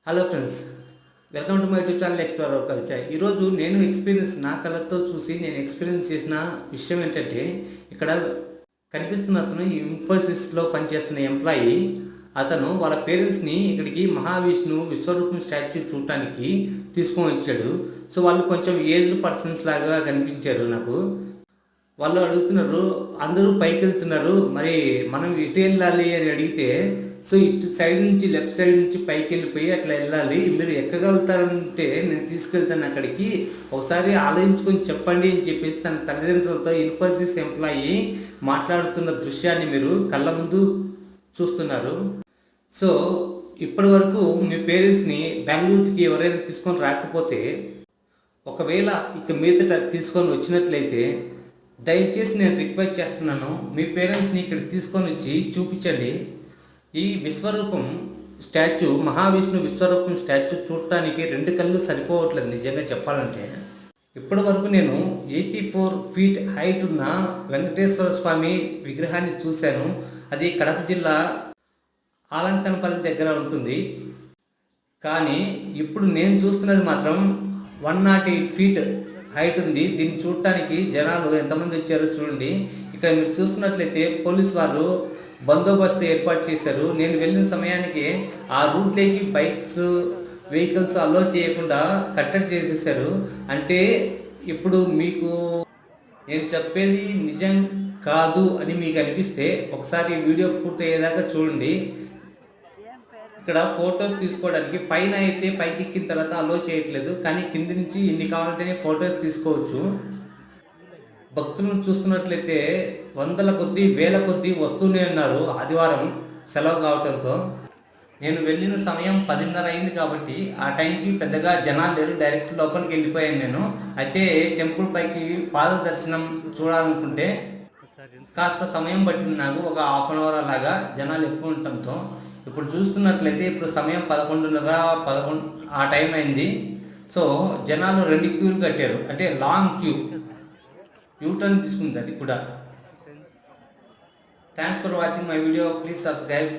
Hello friends, welcome to my YouTube channel explorer culture. ఈరోజు నేను నా కళ్ళతో చూసి నేను ఎక్స్పీరియన్స్ చేసిన విషయం ఏంటంటే, ఇక్కడ కనిపిస్తున్న అతను ఇన్ఫోసిస్లో పనిచేస్తున్న ఎంప్లాయీ. అతను వాళ్ళ పేరెంట్స్ని ఇక్కడికి మహావిష్ణు విశ్వరూపం స్టాచ్యూ చూడటానికి తీసుకొని వచ్చాడు. సో వాళ్ళు కొంచెం ఏజ్డ్ పర్సన్స్ లాగా కనిపించారు నాకు. వాళ్ళు అడుగుతున్నారు, అందరూ పైకి వెళ్తున్నారు, మరి మనం ఇటు వెళ్ళాలి అని అడిగితే, సో ఇటు సైడ్ నుంచి లెఫ్ట్ సైడ్ నుంచి పైకి వెళ్ళిపోయి అట్లా వెళ్ళాలి, మీరు ఎక్కగలుగుతారంటే నేను తీసుకెళ్తాను అక్కడికి, ఒకసారి ఆలోచించుకొని చెప్పండి అని చెప్పేసి తన తల్లిదండ్రులతో ఇన్ఫోసిస్ ఎంప్లాయీ మాట్లాడుతున్న దృశ్యాన్ని మీరు కళ్ళ ముందు చూస్తున్నారు. సో ఇప్పటి వరకు మీ పేరెంట్స్ని బెంగళూరుకి ఎవరైనా తీసుకొని రాకపోతే, ఒకవేళ ఇక మీదట తీసుకొని వచ్చినట్లయితే దయచేసి నేను రిక్వెస్ట్ చేస్తున్నాను, మీ పేరెంట్స్ని ఇక్కడ తీసుకొని వచ్చి చూపించండి. ఈ విశ్వరూపం స్టాచ్యూ, మహావిష్ణు విశ్వరూపం స్టాచ్యూ చూడటానికి 2 కళ్ళు సరిపోవట్లేదు నిజంగా చెప్పాలంటే. ఇప్పటి వరకు నేను 84 ఫీట్ హైట్ ఉన్న వెంకటేశ్వర స్వామి విగ్రహాన్ని చూశాను. అది కడప జిల్లా ఆలంకనపల్లి దగ్గర ఉంటుంది. కానీ ఇప్పుడు నేను చూస్తున్నది మాత్రం 108 ఫీట్ హైట్ ఉంది. దీన్ని చూడటానికి జనాలు ఎంతమంది వచ్చారో చూడండి. ఇక్కడ మీరు చూస్తున్నట్లయితే పోలీసు వారు బందోబస్తు ఏర్పాటు చేశారు. నేను వెళ్ళిన సమయానికి ఆ రూట్లోకి బైక్స్ వెహికల్స్ అలో చేయకుండా కట్టడి చేసేసారు. అంటే ఇప్పుడు మీకు నేను చెప్పేది నిజం కాదు అని మీకు అనిపిస్తే ఒకసారి వీడియో పూర్తయ్యేదాకా చూడండి. ఇక్కడ ఫొటోస్ తీసుకోవడానికి పైన అయితే పైకి ఎక్కిన తర్వాత అలో చేయట్లేదు, కానీ కింది నుంచి ఎన్ని కావాలంటేనే ఫొటోస్ తీసుకోవచ్చు. భక్తులను చూస్తున్నట్లయితే వందల కొద్దీ వేల కొద్దీ వస్తూనే ఉన్నారు. ఆదివారం సెలవు కావడంతో నేను వెళ్ళిన సమయం 10:30 అయింది కాబట్టి ఆ టైంకి పెద్దగా జనాలు లేరు. డైరెక్ట్ లోపలికి వెళ్ళిపోయాను నేను. అయితే టెంపుల్ పైకి పాద దర్శనం చూడాలనుకుంటే కాస్త సమయం పట్టింది నాకు, ఒక హాఫ్ అన్ అవర్ అలాగా, జనాలు ఎక్కువ ఉండటంతో. ఇప్పుడు చూస్తున్నట్లయితే ఇప్పుడు సమయం 11:30 ఆ టైం అయింది. సో జనాలు 2 క్యూలు కట్టారు, అంటే లాంగ్ క్యూ, యూటర్న్ తీసుకుంది అది కూడా. Thanks for watching my video. Please subscribe.